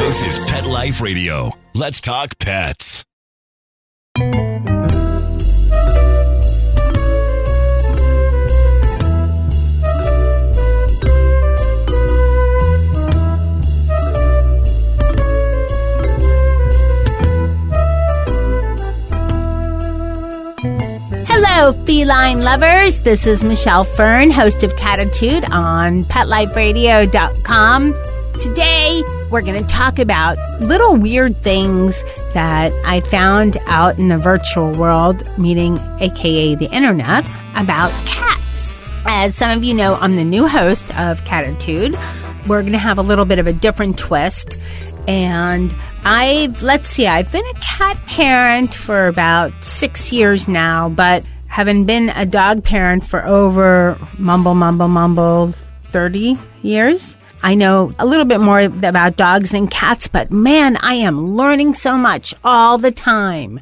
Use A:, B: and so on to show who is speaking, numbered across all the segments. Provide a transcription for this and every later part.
A: This is Pet Life Radio. Let's talk pets.
B: Hello, feline lovers. This is Michelle Fern, host of Cattitude on PetLifeRadio.com. Today, we're going to talk about little weird things that I found out in the virtual world, meaning aka the internet, about cats. As some of you know, I'm the new host of Cattitude. We're going to have a little bit of a different twist. And I've been a cat parent for about 6 years now, but haven't been a dog parent for over, 30 years. I know a little bit more about dogs than cats, but man, I am learning so much all the time.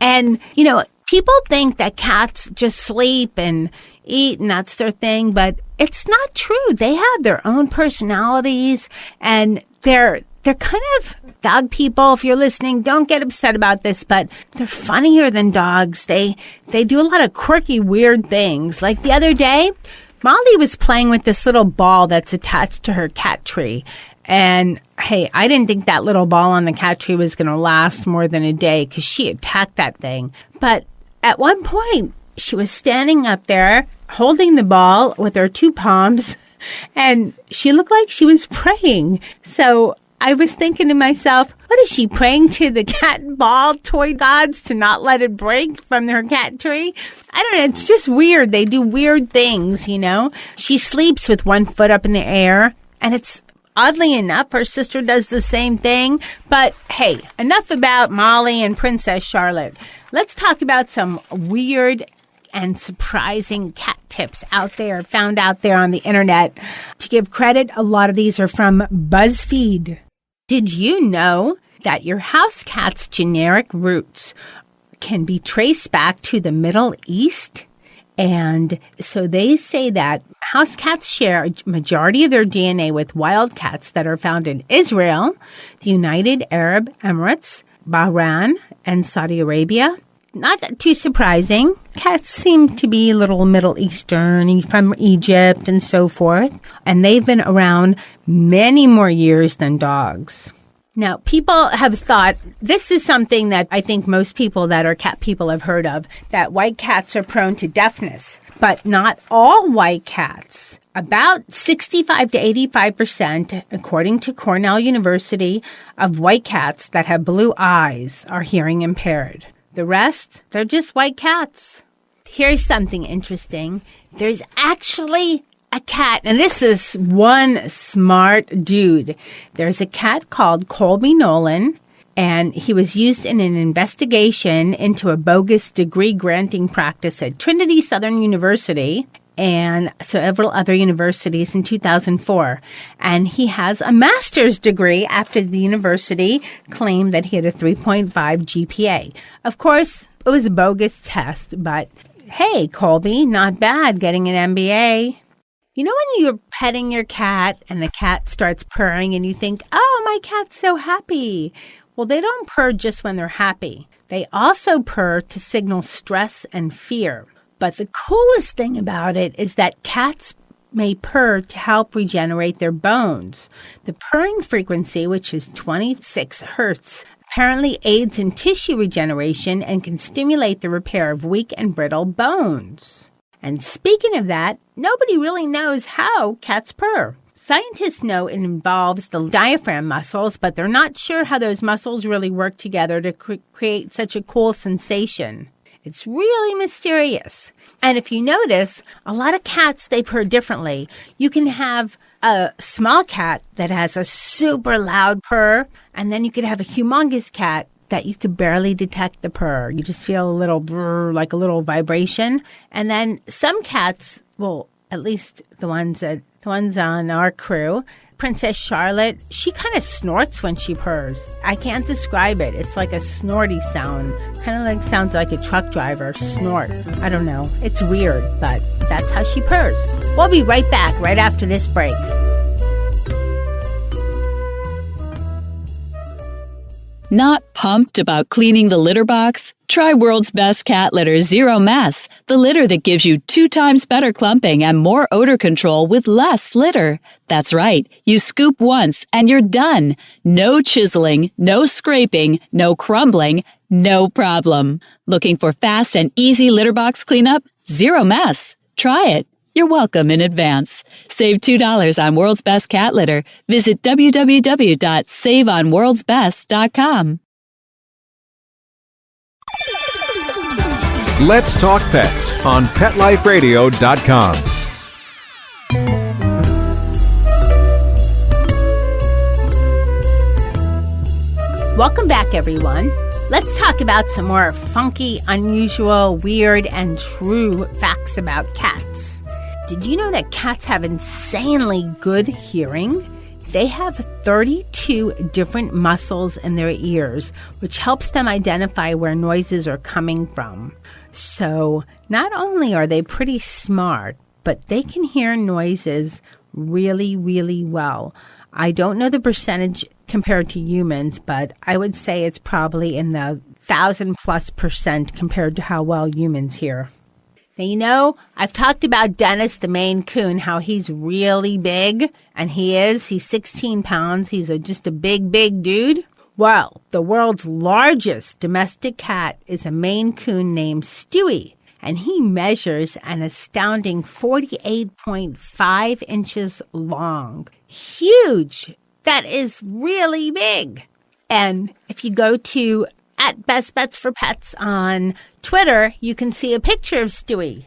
B: And, you know, people think that cats just sleep and eat and that's their thing, but it's not true. They have their own personalities and they're kind of dog people. If you're listening, don't get upset about this, but they're funnier than dogs. They do a lot of quirky, weird things. Like the other day, Molly was playing with this little ball that's attached to her cat tree. And hey, I didn't think that little ball on the cat tree was going to last more than a day because she attacked that thing. But at one point, she was standing up there holding the ball with her two palms, and she looked like she was praying. So I was thinking to myself, what is she praying to the cat and ball toy gods to not let it break from her cat tree? I don't know. It's just weird. They do weird things, you know. She sleeps with one foot up in the air, and it's oddly enough, her sister does the same thing. But hey, enough about Molly and Princess Charlotte. Let's talk about some weird and surprising cat tips found out there on the internet. To give credit, a lot of these are from BuzzFeed. Did you know that your house cat's generic roots can be traced back to the Middle East? And so they say that house cats share a majority of their DNA with wild cats that are found in Israel, the United Arab Emirates, Bahrain, and Saudi Arabia. Not too surprising. Cats seem to be a little Middle Eastern, from Egypt and so forth. And they've been around many more years than dogs. Now, people have thought, this is something that I think most people that are cat people have heard of, that white cats are prone to deafness. But not all white cats. About 65 to 85%, according to Cornell University, of white cats that have blue eyes are hearing impaired. The rest, they're just white cats. Here's something interesting. There's actually a cat, and this is one smart dude. There's a cat called Colby Nolan, and he was used in an investigation into a bogus degree granting practice at Trinity Southern University and several other universities in 2004. And he has a master's degree after the university claimed that he had a 3.5 GPA. Of course, it was a bogus test, but hey, Colby, not bad getting an MBA. You know when you're petting your cat and the cat starts purring and you think, oh, my cat's so happy. Well, they don't purr just when they're happy. They also purr to signal stress and fear. But the coolest thing about it is that cats may purr to help regenerate their bones. The purring frequency, which is 26 hertz, apparently aids in tissue regeneration and can stimulate the repair of weak and brittle bones. And speaking of that, nobody really knows how cats purr. Scientists know it involves the diaphragm muscles, but they're not sure how those muscles really work together to create such a cool sensation. It's really mysterious. And if you notice, a lot of cats, they purr differently. You can have a small cat that has a super loud purr, and then you could have a humongous cat that you could barely detect the purr. You just feel a little brr, like a little vibration. And then some cats, well, at least the ones on our crew, Princess Charlotte, she kind of snorts when she purrs. I can't describe it. It's like a snorty sound. Kind of like sounds like a truck driver snort. I don't know. It's weird, but that's how she purrs. We'll be right back right after this break.
C: Not pumped about cleaning the litter box? Try World's Best Cat Litter Zero Mess, the litter that gives you 2 times better clumping and more odor control with less litter. That's right. You scoop once and you're done. No chiseling, no scraping, no crumbling, no problem. Looking for fast and easy litter box cleanup? Zero Mess. Try it. You're welcome in advance. Save $2 on World's Best Cat Litter. Visit www.saveonworldsbest.com.
D: Let's Talk Pets on PetLifeRadio.com.
B: Welcome back, everyone. Let's talk about some more funky, unusual, weird, and true facts about cats. Did you know that cats have insanely good hearing? They have 32 different muscles in their ears, which helps them identify where noises are coming from. So not only are they pretty smart, but they can hear noises really, really well. I don't know the percentage compared to humans, but I would say it's probably in the 1,000+% compared to how well humans hear. Now, you know, I've talked about Dennis the Maine Coon, how he's really big, and he's 16 pounds. He's just a big, big dude. Well, the world's largest domestic cat is a Maine Coon named Stewie, and he measures an astounding 48.5 inches long. Huge! That is really big. And if you go to at Best Bets for Pets on Twitter, you can see a picture of Stewie.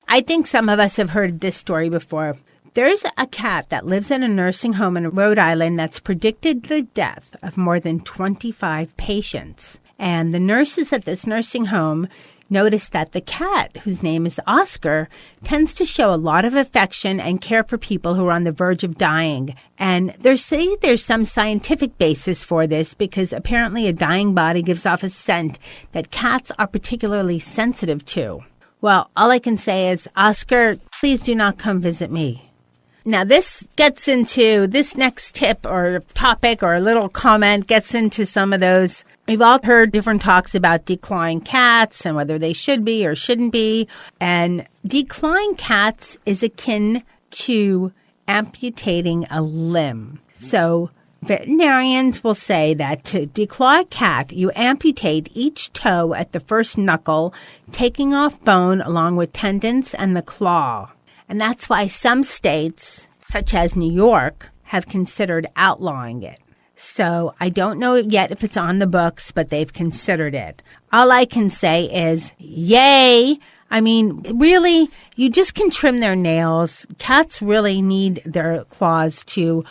B: I think some of us have heard this story before. There's a cat that lives in a nursing home in Rhode Island that's predicted the death of more than 25 patients. And the nurses at this nursing home noticed that the cat, whose name is Oscar, tends to show a lot of affection and care for people who are on the verge of dying. And there's some scientific basis for this because apparently a dying body gives off a scent that cats are particularly sensitive to. Well, all I can say is, Oscar, please do not come visit me. Now, this next tip or topic or little comment gets into some of those. We've all heard different talks about declawing cats and whether they should be or shouldn't be. And declawing cats is akin to amputating a limb. So veterinarians will say that to declaw a cat, you amputate each toe at the first knuckle, taking off bone along with tendons and the claw. And that's why some states, such as New York, have considered outlawing it. So I don't know yet if it's on the books, but they've considered it. All I can say is, yay. I mean, really, you just can trim their nails. Cats really need their claws to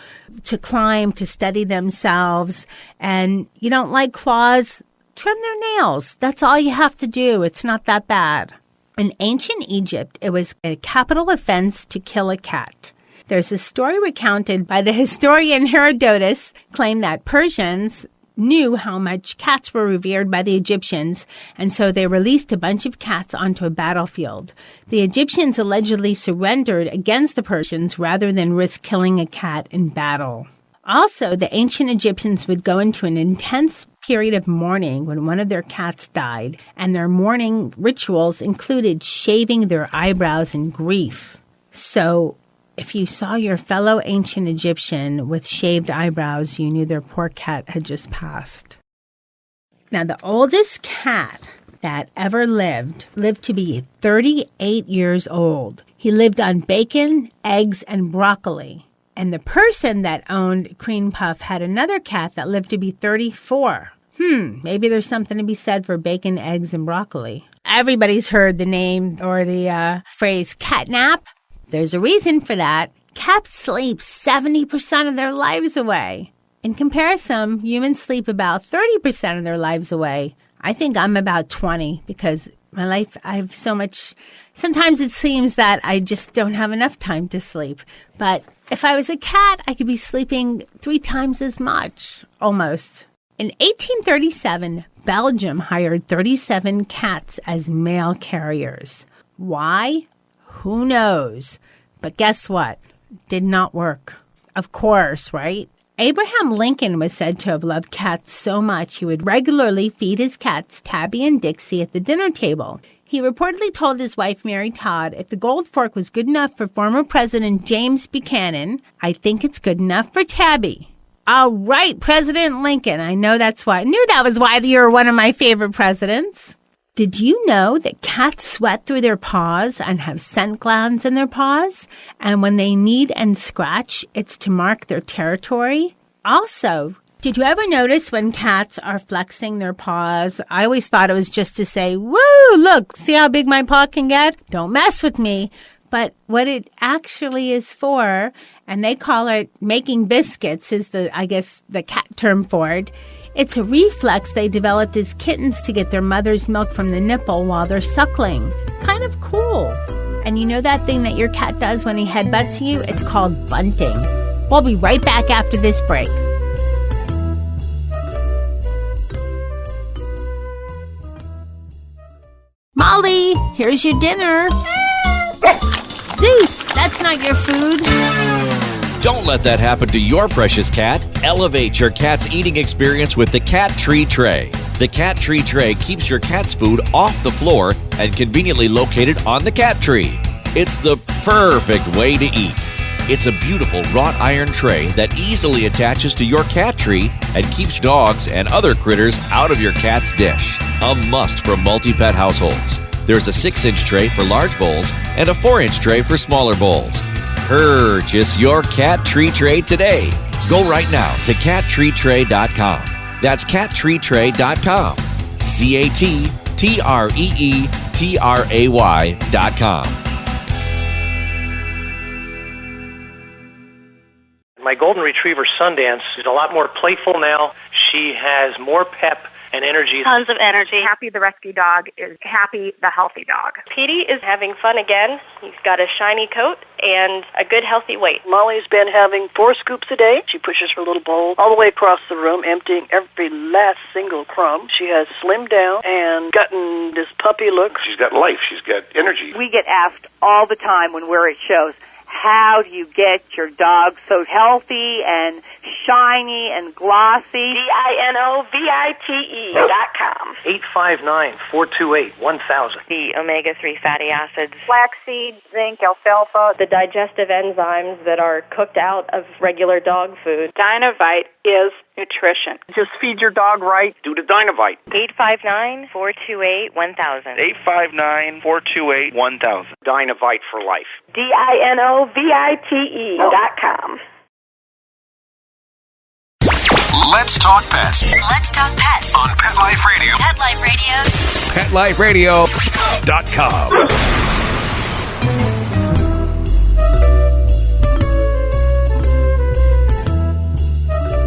B: climb, to steady themselves. And you don't like claws? Trim their nails. That's all you have to do. It's not that bad. In ancient Egypt, it was a capital offense to kill a cat. There's a story recounted by the historian Herodotus claimed that Persians knew how much cats were revered by the Egyptians, and so they released a bunch of cats onto a battlefield. The Egyptians allegedly surrendered against the Persians rather than risk killing a cat in battle. Also, the ancient Egyptians would go into an intense period of mourning when one of their cats died, and their mourning rituals included shaving their eyebrows in grief. So, if you saw your fellow ancient Egyptian with shaved eyebrows, you knew their poor cat had just passed. Now, the oldest cat that ever lived to be 38 years old. He lived on bacon, eggs, and broccoli. And the person that owned Cream Puff had another cat that lived to be 34. Maybe there's something to be said for bacon, eggs, and broccoli. Everybody's heard the name or the phrase catnap. There's a reason for that. Cats sleep 70% of their lives away. In comparison, humans sleep about 30% of their lives away. I think I'm about 20 because my life, I have so much. Sometimes it seems that I just don't have enough time to sleep. But if I was a cat, I could be sleeping 3 times as much, almost. In 1837, Belgium hired 37 cats as mail carriers. Why? Who knows? But guess what? Did not work. Of course, right? Abraham Lincoln was said to have loved cats so much he would regularly feed his cats Tabby and Dixie at the dinner table. He reportedly told his wife, Mary Todd, if the gold fork was good enough for former President James Buchanan, I think it's good enough for Tabby. All right, President Lincoln. I know that's why. I knew that was why you were one of my favorite presidents. Did you know that cats sweat through their paws and have scent glands in their paws? And when they knead and scratch, it's to mark their territory. Also, did you ever notice when cats are flexing their paws? I always thought it was just to say, woo, look, see how big my paw can get? Don't mess with me. But what it actually is for, and they call it making biscuits, is the cat term for it. It's a reflex they developed as kittens to get their mother's milk from the nipple while they're suckling. Kind of cool. And you know that thing that your cat does when he headbutts you? It's called bunting. We'll be right back after this break. Molly, here's your dinner. Zeus, that's not your food.
E: Don't let that happen to your precious cat. Elevate your cat's eating experience with the Cat Tree Tray. The Cat Tree Tray keeps your cat's food off the floor and conveniently located on the cat tree. It's the perfect way to eat. It's a beautiful wrought iron tray that easily attaches to your cat tree and keeps dogs and other critters out of your cat's dish. A must for multi-pet households. There's a 6-inch tray for large bowls and a 4-inch tray for smaller bowls. Purchase your Cat Tree Tray today. Go right now to cattreetray.com. That's cattreetray.com. CATTREETRAY.com.
F: My golden retriever Sundance is a lot more playful now. She has more pep and energy.
G: Tons of energy.
H: Happy the rescue dog is happy the healthy dog.
G: Petey is having fun again. He's got a shiny coat and a good healthy weight.
I: Molly's been having 4 scoops a day. She pushes her little bowl all the way across the room, emptying every last single crumb. She has slimmed down and gotten this puppy look.
J: She's got life. She's got energy.
K: We get asked all the time when we're at shows, how do you get your dog so healthy and shiny and glossy?
G: DINOVITE.com.
F: 859-428-1000.
G: The omega-3 fatty acids.
H: Flaxseed, zinc, alfalfa.
G: The digestive enzymes that are cooked out of regular dog food.
K: Dinovite is nutrition.
I: Just feed your dog right.
J: Do the Dinovite.
G: 859-428-1000.
J: 859-428-1000. Dinovite for life.
G: DINOVITE.com.
A: Let's talk pets.
L: Let's talk pets
A: On Pet Life Radio.
L: Pet Life Radio.
A: PetLifeRadio.com.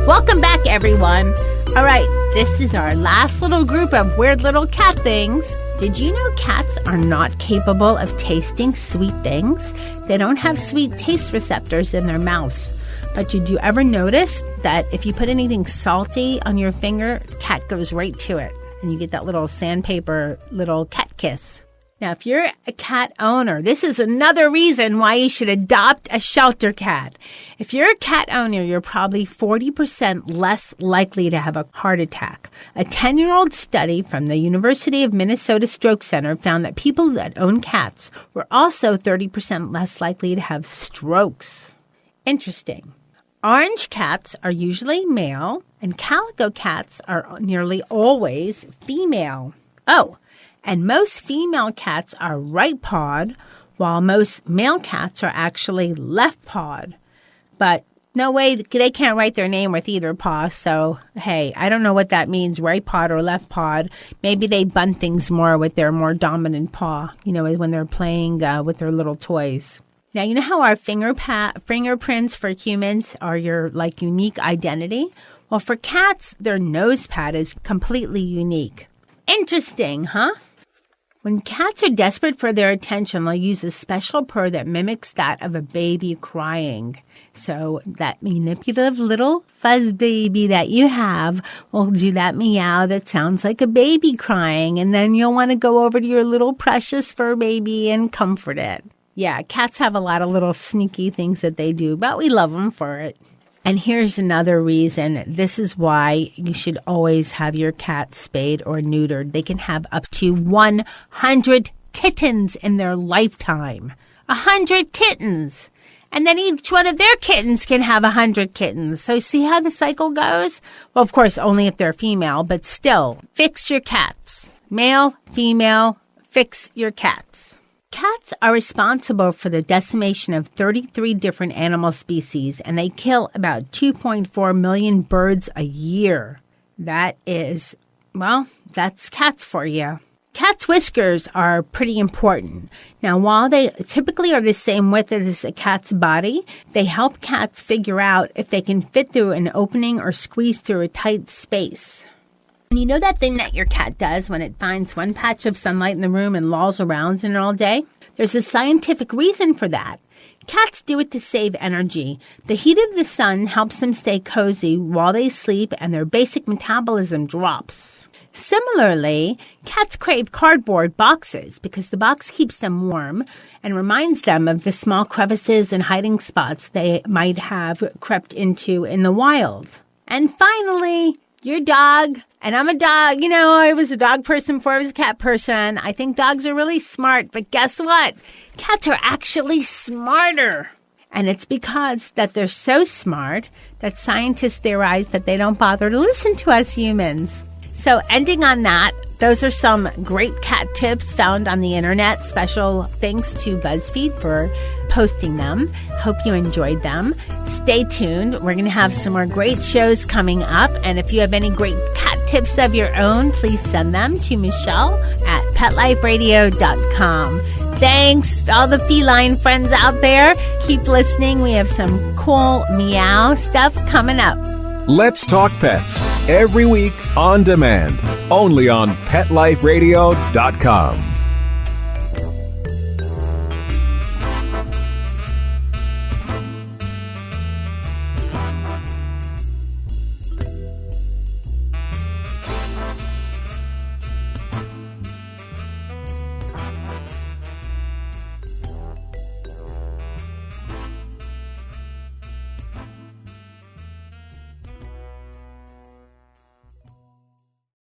B: Welcome back, everyone. All right, this is our last little group of weird little cat things. Did you know cats are not capable of tasting sweet things? They don't have sweet taste receptors in their mouths. But did you ever notice that if you put anything salty on your finger, the cat goes right to it, and you get that little sandpaper little cat kiss? Now, if you're a cat owner, this is another reason why you should adopt a shelter cat. If you're a cat owner, you're probably 40% less likely to have a heart attack. A 10-year-old study from the University of Minnesota Stroke Center found that people that own cats were also 30% less likely to have strokes. Interesting. Orange cats are usually male, and calico cats are nearly always female. Oh, and most female cats are right-pawed, while most male cats are actually left-pawed. But no way, they can't write their name with either paw, so hey, I don't know what that means, right-pawed or left-pawed. Maybe they bunt things more with their more dominant paw, when they're playing with their little toys. Now, you know how our fingerprints for humans are your, unique identity? Well, for cats, their nose pad is completely unique. Interesting, huh? When cats are desperate for their attention, they'll use a special purr that mimics that of a baby crying. So that manipulative little fuzz baby that you have will do that meow that sounds like a baby crying, and then you'll want to go over to your little precious fur baby and comfort it. Yeah, cats have a lot of little sneaky things that they do, but we love them for it. And here's another reason. This is why you should always have your cat spayed or neutered. They can have up to 100 kittens in their lifetime. 100 kittens. And then each one of their kittens can have 100 kittens. So see how the cycle goes? Well, of course, only if they're female, but still, fix your cats. Male, female, fix your cats. Cats are responsible for the decimation of 33 different animal species, and they kill about 2.4 million birds a year. That is, well, that's cats for you. Cats' whiskers are pretty important. Now, while they typically are the same width as a cat's body, they help cats figure out if they can fit through an opening or squeeze through a tight space. And you know that thing that your cat does when it finds one patch of sunlight in the room and lolls around in it all day? There's a scientific reason for that. Cats do it to save energy. The heat of the sun helps them stay cozy while they sleep, and their basic metabolism drops. Similarly, cats crave cardboard boxes because the box keeps them warm and reminds them of the small crevices and hiding spots they might have crept into in the wild. And finally, your dog. And I'm a dog. You know, I was a dog person before I was a cat person. I think dogs are really smart, but guess what? Cats are actually smarter. And it's because that they're so smart that scientists theorize that they don't bother to listen to us humans. So ending on that, those are some great cat tips found on the internet. Special thanks to BuzzFeed for posting them. Hope you enjoyed them. Stay tuned. We're going to have some more great shows coming up. And if you have any great cat tips of your own, please send them to Michelle at PetLifeRadio.com. Thanks to all the feline friends out there. Keep listening. We have some cool meow stuff coming up.
D: Let's Talk Pets, every week on demand, only on PetLifeRadio.com.